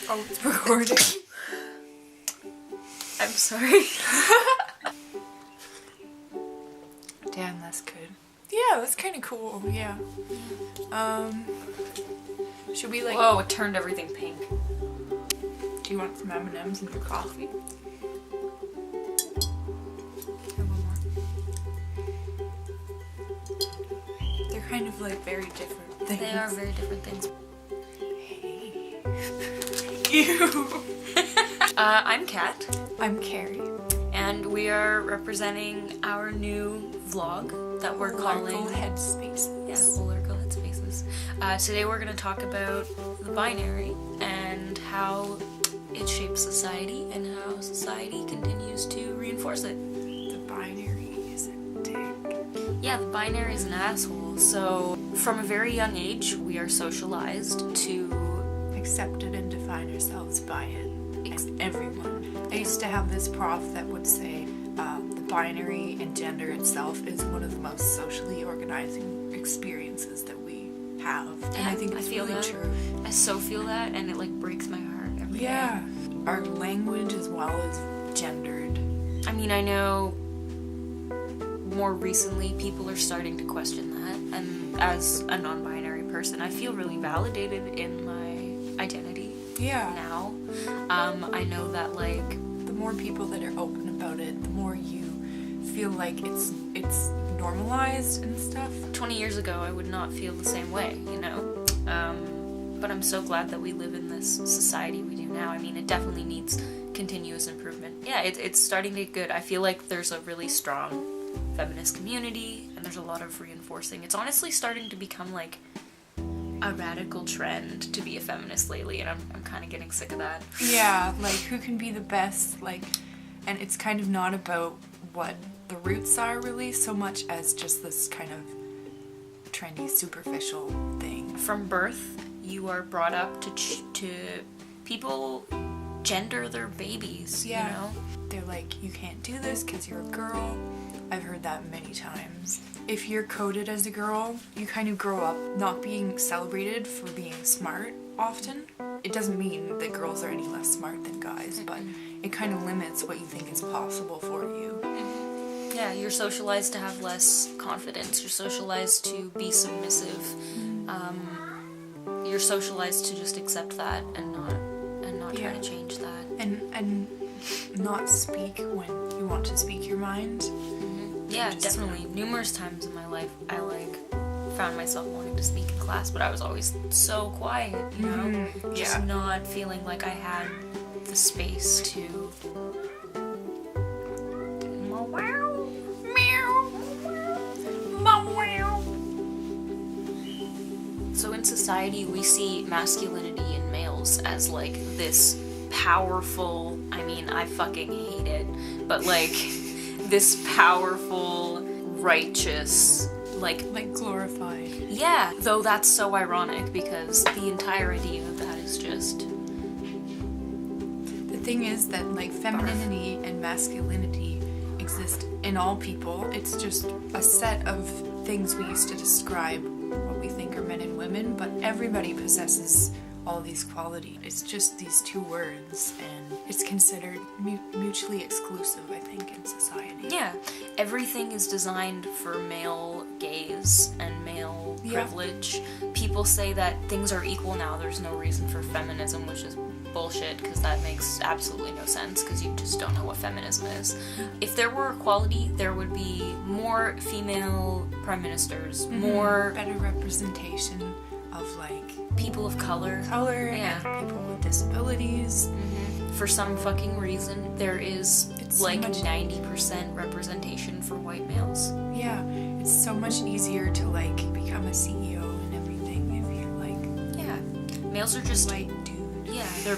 Oh, it's recording. I'm sorry. Damn, that's good. Yeah, that's kind of cool. Yeah. Should we like? Whoa! It turned everything pink. Do you want some M&Ms in your coffee? Have one more. They're kind of like very different things. They are very different things. Hey. Ew. I'm Kat. I'm Carrie. And we are representing our new vlog that we're calling Headspaces. Yeah, Holarchal Headspaces. Today we're going to talk about the binary and how it shapes society and how society continues to reinforce it. The binary is a dick. Yeah, the binary is an asshole. So from a very young age, we are socialized to accept it and define ourselves by it. And everyone. I used to have this prof that would say the binary and gender itself is one of the most socially organizing experiences that we have. And Yeah, I think it's feel really that. true. I so feel that, and it like breaks my heart every day. Yeah. Our language as well is gendered. I mean, I know more recently people are starting to question that, and as a non-binary person, I feel really validated in my identity Yeah. now. I know that like The more people that are open about it, the more you feel like it's normalized and stuff. 20 years ago I would not feel the same way, you know? But I'm so glad that we live in this society we do now. I mean, it definitely needs continuous improvement. Yeah, it's starting to get good. I feel like there's a really strong feminist community, and there's a lot of reinforcing. It's honestly starting to become like a radical trend to be a feminist lately, and I'm kind of getting sick of that. Yeah, like who can be the best, like, and it's kind of not about what the roots are really so much as just this kind of trendy, superficial thing. From birth, you are brought up to people gender their babies, Yeah. you know? They're like, you can't do this because you're a girl. I've heard that many times. If you're coded as a girl, you kind of grow up not being celebrated for being smart often. It doesn't mean that girls are any less smart than guys, but it kind of limits what you think is possible for you. Yeah, you're socialized to have less confidence. You're socialized to be submissive. You're socialized to just accept that and not try to change that. And not speak when you want to speak your mind. Yeah, Just, definitely. Numerous times in my life, I like found myself wanting to speak in class, but I was always so quiet, you know? Just not feeling like I had the space to. So in society, we see masculinity in males as like this powerful, I mean, I fucking hate it, but like this powerful, righteous, like glorified. Yeah, though that's so ironic because the entire idea of that is just. The thing is that like femininity and masculinity exist in all people. It's just a set of things we used to describe what we think are men and women, but everybody possesses all these qualities. It's just these two words, and it's considered mutually exclusive, I think, in society. Yeah, everything is designed for male gaze and male privilege. People say that things are equal now, there's no reason for feminism, which is bullshit, because that makes absolutely no sense, because you just don't know what feminism is. If there were equality, there would be more female prime ministers, more better representation of like people of color. And people with disabilities. For some fucking reason, there is It's like so much- 90% representation for white males. Yeah, it's so much easier to like become a CEO and everything if you're like Yeah, males are just white dude. yeah. They're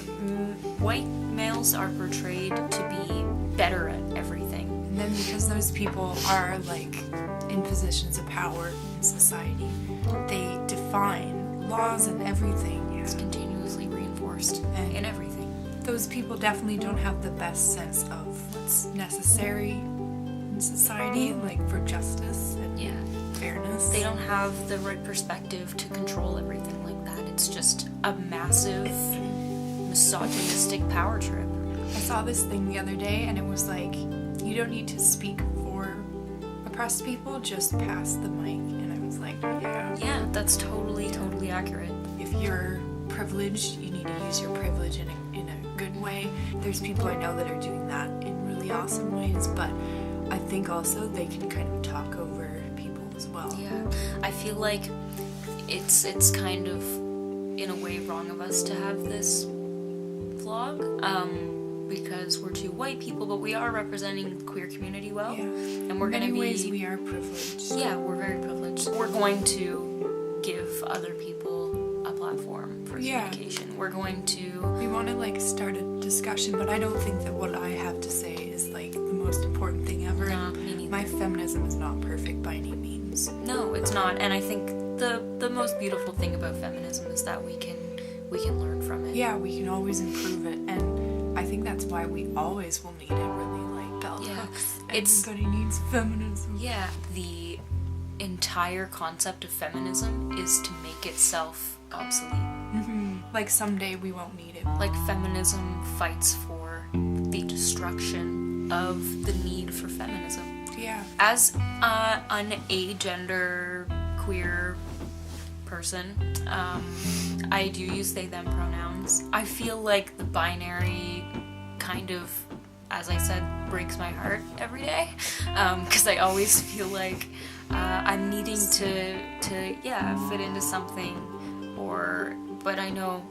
white males are portrayed to be better at everything. And then because those people are like in positions of power in society, they define laws and everything. It's continuously reinforced And- in everything. Those people definitely don't have the best sense of what's necessary in society, like for justice and Yeah. fairness. They don't have the right perspective to control everything like that. It's just a massive misogynistic power trip. I saw this thing the other day and it was like, you don't need to speak for oppressed people, just pass the mic. And I was like, yeah. Yeah, that's totally accurate. If you're privileged, you need to use your privilege in a good way. There's people I know that are doing that in really awesome ways, but I think also they can kind of talk over people as well. Yeah, I feel like it's kind of in a way wrong of us to have this vlog, because we're two white people, but we are representing the queer community well, Yeah. and we're In gonna many be ways we are privileged. yeah, we're very privileged. We're going to give other people a platform for Yeah. communication. We're going to We want to like start a discussion, but I don't think that what I have to say is like the most important thing ever. No, And me neither. my feminism is not perfect by any means. no, it's not, and I think the most beautiful thing about feminism is that we can learn from it. Yeah, we can always improve it, and I think that's why we always will need it. Really, like bell Yeah. hooks. It's- Everybody needs feminism. Yeah, the entire concept of feminism is to make itself obsolete. Like someday we won't need it. Like feminism fights for the destruction of the need for feminism. Yeah. As an agender queer person, I do use they them pronouns. I feel like the binary kind of, as I said, breaks my heart every day, because I always feel like I'm needing to fit into something, but I know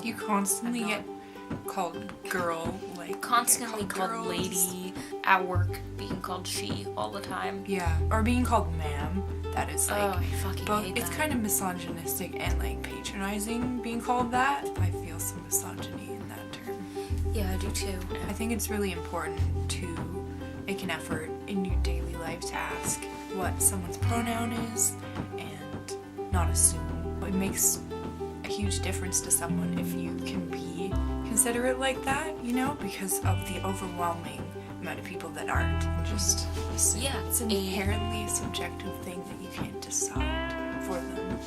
You constantly I'm get called girl, like constantly get called girls. lady at work, being called she all the time. Yeah, or being called ma'am. That is like Oh, I fucking both. hate It's that. kind of misogynistic and like patronizing being called that. I feel some misogyny in that term. Yeah, I do too. I think it's really important to make an effort in your daily life to ask what someone's pronoun is and not assume. It makes a huge difference to someone if you can be considerate like that, you know, because of the overwhelming amount of people that aren't and just assume. Yeah, It's an inherently subjective thing that you can't decide for them.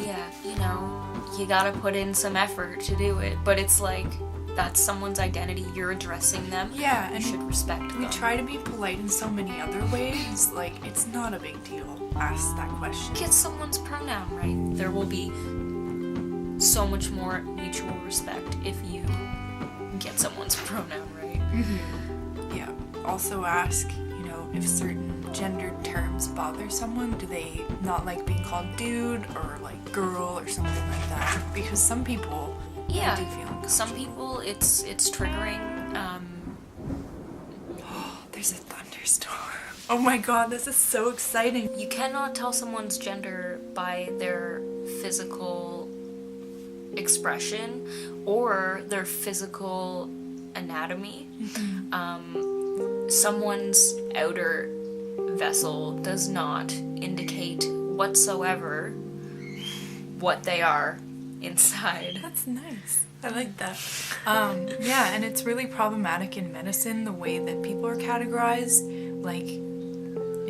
Yeah, you know, you gotta put in some effort to do it, but it's like, that's someone's identity, you're addressing them. Yeah, You and should respect we them. try to be polite in so many other ways. Like, it's not a big deal. Ask that question. Get someone's pronoun right. There will be so much more mutual respect if you get someone's pronoun right. Yeah. Also ask, you know, if certain gendered terms bother someone. Do they not like being called dude or like girl or something like that? Because some people Yeah, do feel uncomfortable. some people it's triggering. There's a thunderstorm. Oh my god, this is so exciting. You cannot tell someone's gender by their physical expression or their physical anatomy. Someone's outer vessel does not indicate whatsoever what they are inside. That's nice. I like that. Yeah, and it's really problematic in medicine the way that people are categorized. Like,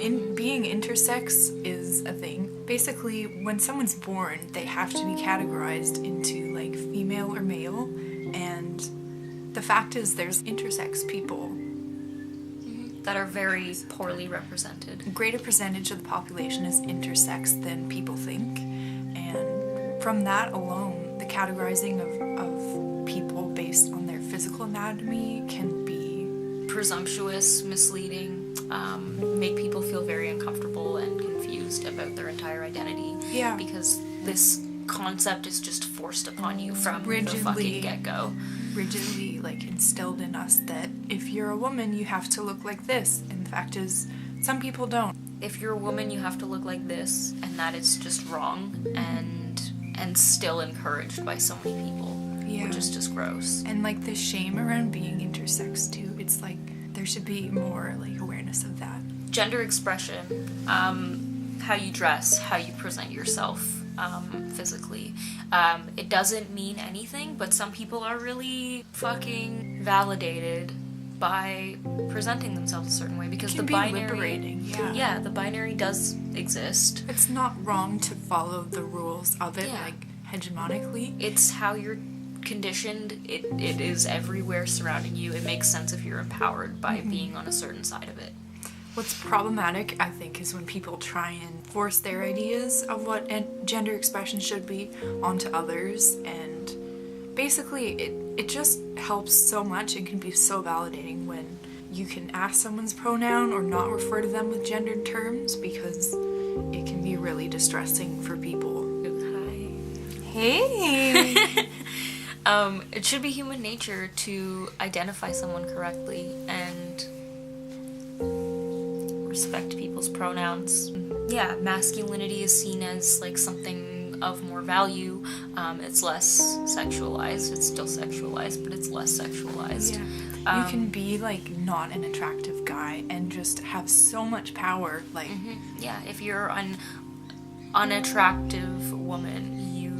in being intersex is a thing. Basically, when someone's born, they have to be categorized into like female or male, and the fact is there's intersex people. That are very poorly represented. A greater percentage of the population is intersex than people think, and from that alone, the categorizing of people based on their physical anatomy can be Presumptuous, misleading, make people feel very uncomfortable and confused about their entire identity. Yeah. Because this concept is just forced upon you from the Rigidly. fucking get-go. Rigidly, like, instilled in us that if you're a woman, you have to look like this. And the fact is, some people don't. If you're a woman, you have to look like this, and that is just wrong, and still encouraged by so many people, which is just gross. And, like, the shame around being intersex, too. It's like, there should be more, like, awareness of that. Gender expression, how you dress, how you present yourself physically. It doesn't mean anything, but some people are really fucking validated by presenting themselves a certain way, because the binary... liberating, Yeah, the binary does exist. It's not wrong to follow the rules of it, like, hegemonically. It's how you're conditioned. It is everywhere surrounding you. It makes sense if you're empowered by being on a certain side of it. What's problematic, I think, is when people try and force their ideas of what gender expression should be onto others, and basically it just helps so much and can be so validating when you can ask someone's pronoun or not refer to them with gendered terms, because it can be really distressing for people. Hi. Hey! It should be human nature to identify someone correctly and respect people's pronouns. Yeah, masculinity is seen as like something of more value. It's less sexualized. It's still sexualized, but it's less sexualized. Yeah. You can be like not an attractive guy and just have so much power. Like, yeah, if you're an unattractive woman, you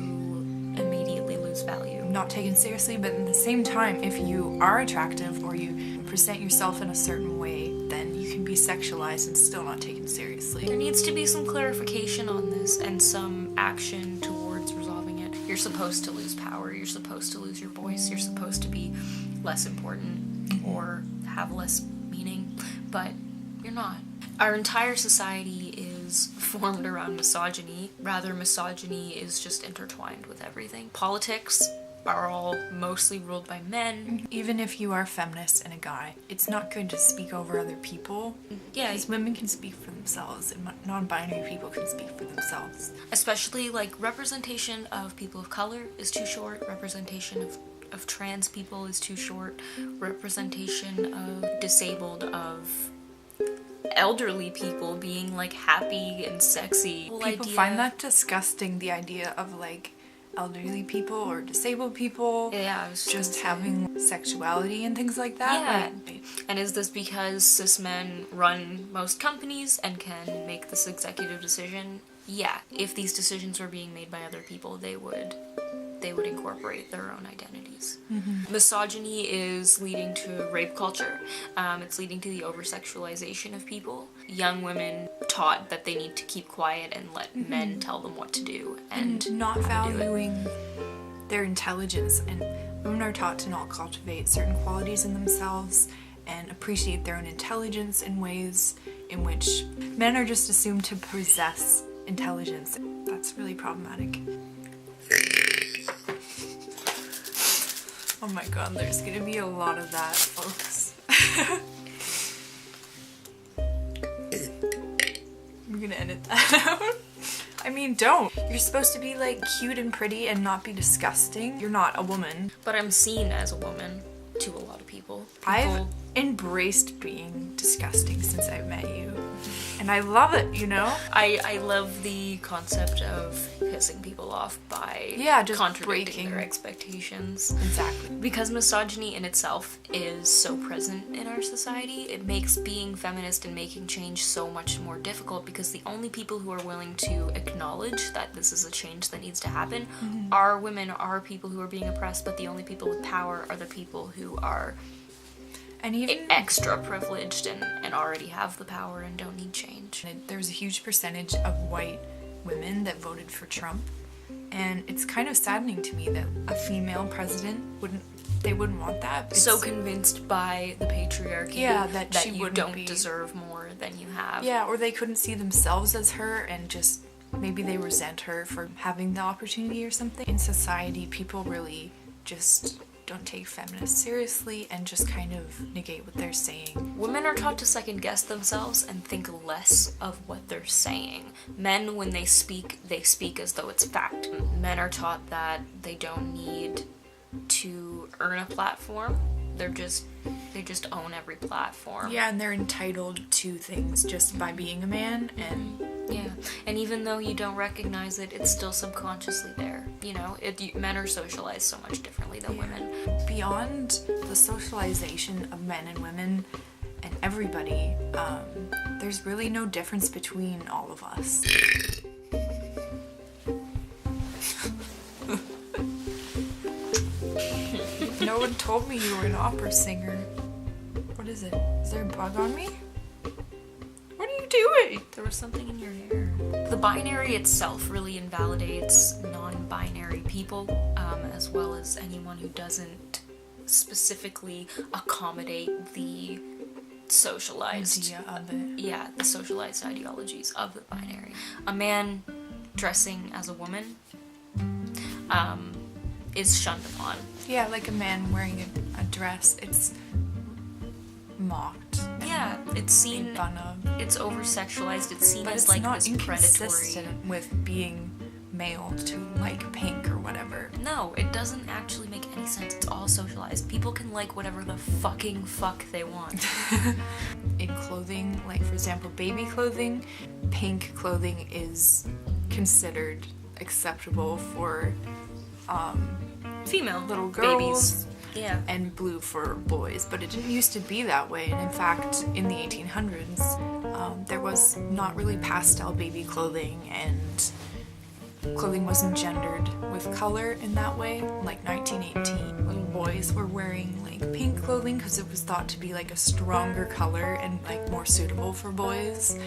immediately lose value. Not taken seriously, but at the same time, if you are attractive or you present yourself in a certain way, then you can be sexualized and still not taken seriously. There needs to be some clarification on this and some action towards resolving it. You're supposed to lose power, you're supposed to lose your voice, you're supposed to be less important or have less meaning, but you're not. Our entire society is formed around misogyny. Rather, misogyny is just intertwined with everything. Politics are all mostly ruled by men. Even if you are feminist and a guy, it's not good to speak over other people. Yeah, because women can speak for themselves and non-binary people can speak for themselves. Especially like representation of people of color is too short, representation of trans people is too short, representation of disabled, of elderly people being like happy and sexy. People find that disgusting, the idea of like elderly people or disabled people just having sexuality and things like that. Yeah. Like, and is this because cis men run most companies and can make this executive decision? Yeah. If these decisions were being made by other people, they would incorporate their own identities. Misogyny is leading to rape culture. It's leading to the over-sexualization of people. Young women taught that they need to keep quiet and let men tell them what to do, and not valuing their intelligence. And women are taught to not cultivate certain qualities in themselves and appreciate their own intelligence in ways in which men are just assumed to possess intelligence. That's really problematic. Oh my god, there's gonna be a lot of that, folks. I'm gonna edit that out. I mean, don't. You're supposed to be like cute and pretty and not be disgusting. You're not a woman. But I'm seen as a woman to a lot of people. I've embraced being disgusting since I've met you. And I love it, you know? I love the concept of pissing people off by just contradicting their expectations. Exactly. Because misogyny in itself is so present in our society, it makes being feminist and making change so much more difficult, because the only people who are willing to acknowledge that this is a change that needs to happen are women, are people who are being oppressed, but the only people with power are the people who are and even extra privileged and already have the power and don't need change. There's a huge percentage of white women that voted for Trump, and it's kind of saddening to me that a female president wouldn't want that. It's so convinced by the patriarchy that she you don't deserve more than you have. Yeah, or they couldn't see themselves as her and just maybe they resent her for having the opportunity or something. In society, people really just don't take feminists seriously and just kind of negate what they're saying. Women are taught to second guess themselves and think less of what they're saying. Men, when they speak as though it's fact. Men are taught that they don't need to earn a platform. They just own every platform. Yeah, and they're entitled to things just by being a man, and yeah, and even though you don't recognize it, it's still subconsciously there. You know, men are socialized so much differently than women. Beyond the socialization of men and women and everybody, there's really no difference between all of us. No one told me you were an opera singer. What is it? Is there a bug on me? What are you doing? There was something in your hair. The binary itself really invalidates non-binary people, as well as anyone who doesn't specifically accommodate the socialized idea of it. Yeah, the socialized ideologies of the binary. A man dressing as a woman is shunned upon. Yeah, like a man wearing a dress, it's mocked. Yeah, it's seen, made fun of. It's over-sexualized, it's seen but as it's like not this inconsistent predatory... with being male to like pink or whatever. No, it doesn't actually make any sense. It's all socialized. People can like whatever the fucking fuck they want. In clothing, like for example, baby clothing, pink clothing is considered acceptable for female little girls. babies. Yeah. And blue for boys, but it didn't used to be that way. And in fact, in the 1800s, there was not really pastel baby clothing, and clothing wasn't gendered with color in that way. Like 1918, little boys were wearing like pink clothing because it was thought to be like a stronger color and like more suitable for boys,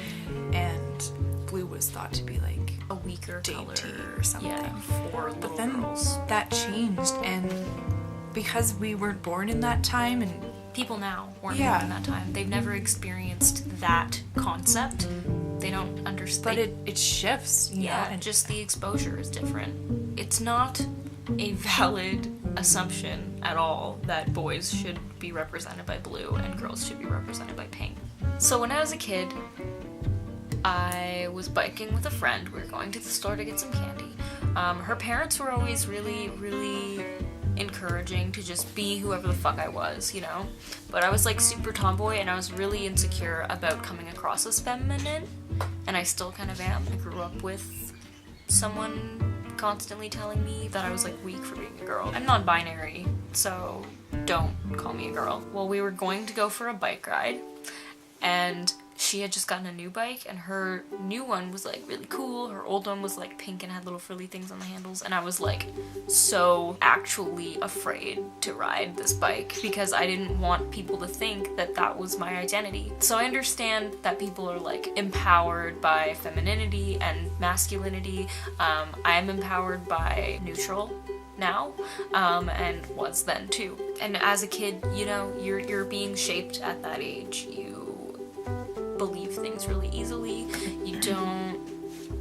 and blue was thought to be like a weaker color or something. Yeah, for little but then girls. That changed, and because we weren't born in that time, and people now weren't born in that time, they've never experienced that concept. They don't understand. But it shifts, you know? And just the exposure is different. It's not a valid assumption at all that boys should be represented by blue and girls should be represented by pink. So when I was a kid, I was biking with a friend. We were going to the store to get some candy. Her parents were always really, really encouraging to just be whoever the fuck I was, you know? But I was like super tomboy, and I was really insecure about coming across as feminine, and I still kind of am. I grew up with someone constantly telling me that I was like weak for being a girl. I'm non-binary, so don't call me a girl. Well, we were going to go for a bike ride, and she had just gotten a new bike, and her new one was like really cool. Her old one was like pink and had little frilly things on the handles, and I was like so actually afraid to ride this bike because I didn't want people to think that that was my identity. So I understand that people are like empowered by femininity and masculinity. I am empowered by neutral now, and was then too. And as a kid, you know, you're being shaped at that age. You believe things really easily. You don't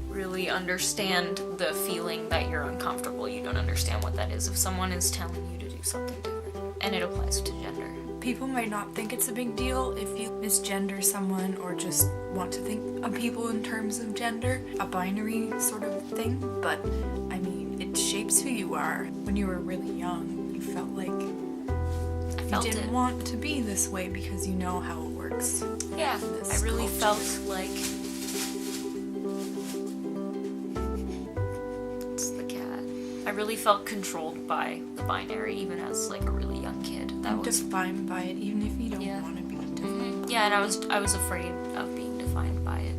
really understand the feeling that you're uncomfortable. You don't understand what that is if someone is telling you to do something different. And it applies to gender. People might not think it's a big deal if you misgender someone or just want to think of people in terms of gender, a binary sort of thing, but I mean, it shapes who you are. When you were really young, you felt like you didn't want to be this way because you know how it works. Yeah, I really felt like... It's the cat. I really felt controlled by the binary, even as like a really young kid. I'm defined by it, even if you don't want to be defined. Yeah, and I was afraid of being defined by it.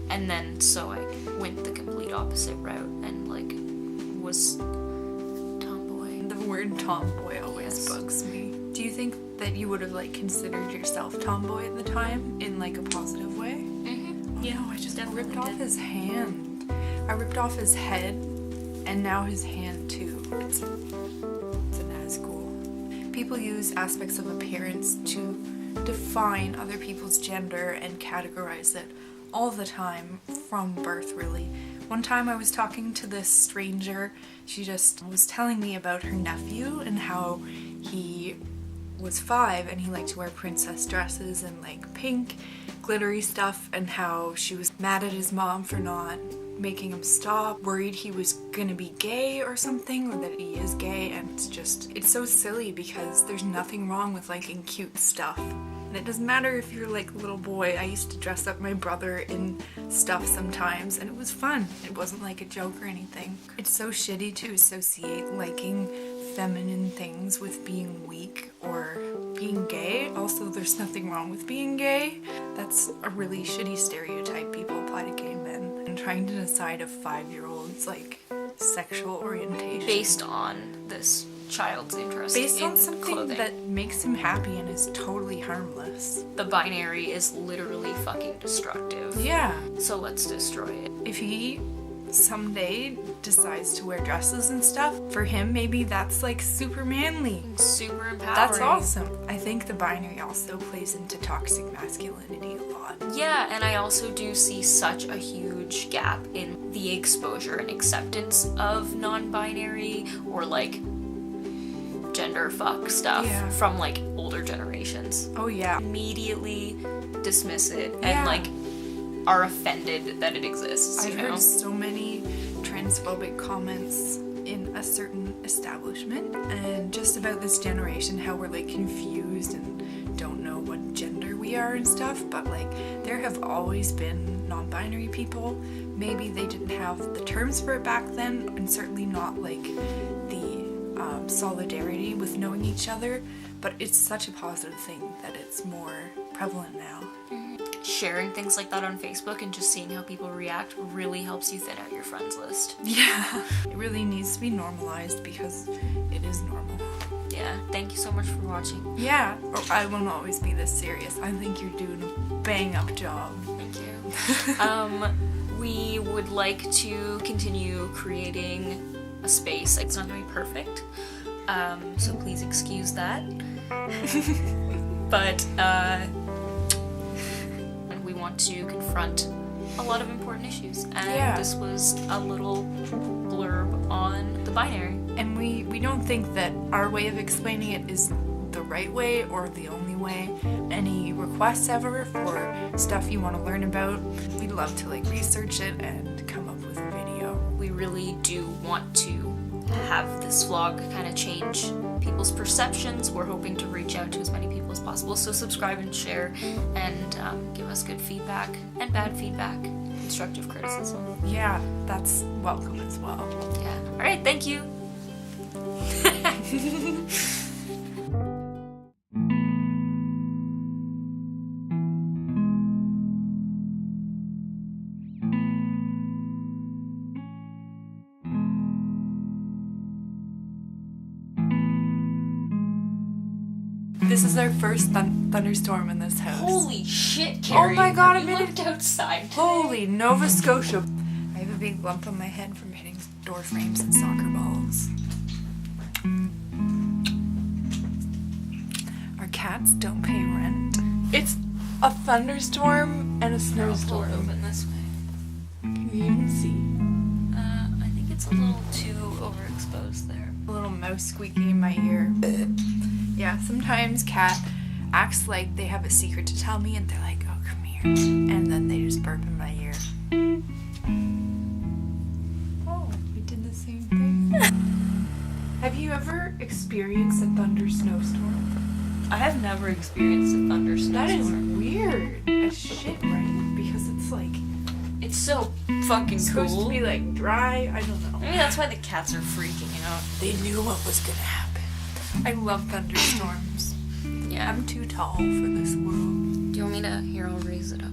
And then so I went the complete opposite route and like was tomboy. The word tomboy always bugs me. Do you think that you would have like considered yourself tomboy at the time in like a positive way? Mm-hmm. Yeah, I just ripped off his hand. I ripped off his head, and now his hand too. It's not as cool. People use aspects of appearance to define other people's gender and categorize it all the time from birth, really. One time I was talking to this stranger. She just was telling me about her nephew and how he was 5 and he liked to wear princess dresses and like pink glittery stuff, and how she was mad at his mom for not making him stop, worried he was gonna be gay or something, or that he is gay. And it's so silly because there's nothing wrong with liking cute stuff. And it doesn't matter if you're like a little boy. I used to dress up my brother in stuff sometimes and it was fun. It wasn't like a joke or anything. It's so shitty to associate liking feminine things with being weak or being gay. Also, there's nothing wrong with being gay. That's a really shitty stereotype people apply to gay men. And trying to decide a 5-year-old's like sexual orientation Based on this child's interest based in on something clothing. that makes him happy and is totally harmless. The binary is literally fucking destructive. Yeah. So let's destroy it. If he someday decides to wear dresses and stuff, for him maybe that's like super manly. Super empowering. That's awesome. I think the binary also plays into toxic masculinity a lot. Yeah, and I also do see such a huge gap in the exposure and acceptance of non-binary or like gender fuck stuff from like older generations. Oh yeah. Immediately dismiss it and Yeah. like are offended that it exists. I've heard so many transphobic comments in a certain establishment, and just about this generation, how we're like confused and don't know what gender we are and stuff. But like there have always been non-binary people. Maybe they didn't have the terms for it back then, and certainly not like the solidarity with knowing each other, but it's such a positive thing that it's more prevalent now. Sharing things like that on Facebook and just seeing how people react really helps you thin out your friends list. Yeah, it really needs to be normalized because it is normal. Yeah, thank you so much for watching. Yeah, or I won't always be this serious. I think you're doing a bang up job. Thank you. We would like to continue creating a space. It's not going to be perfect, so please excuse that. But we want to confront a lot of important issues, and this was a little blurb on the binary. And we don't think that our way of explaining it is the right way or the only way. Any requests ever for stuff you want to learn about, we'd love to like research it and come up with a video. We really do want to have this vlog kind of change people's perceptions. We're hoping to reach out to as many people as possible, so subscribe and share, and give us good feedback and bad feedback, constructive criticism. Yeah, that's welcome as well. Yeah. Alright, thank you. This is our first thunderstorm in this house. Holy shit, Carrie. Oh my god, I looked outside today. Holy Nova Scotia. I have a big lump on my head from hitting door frames and soccer balls. Our cats don't pay rent. It's a thunderstorm and a snowstorm. Open this way. Can you even see? I think it's a little too overexposed there. A little mouse squeaking in my ear. Yeah, sometimes Kat acts like they have a secret to tell me and they're like, oh, come here. And then they just burp in my ear. Oh, we did the same thing. Have you ever experienced a thunder snowstorm? I have never experienced a thunderstorm. That is weird as shit, right? Because it's like, it's so fucking it's cool. supposed to be like dry, I don't know. Maybe that's why the cats are freaking out. They knew what was gonna happen. I love thunderstorms. Yeah. I'm too tall for this world. Do you want me to? Here, I'll raise it up.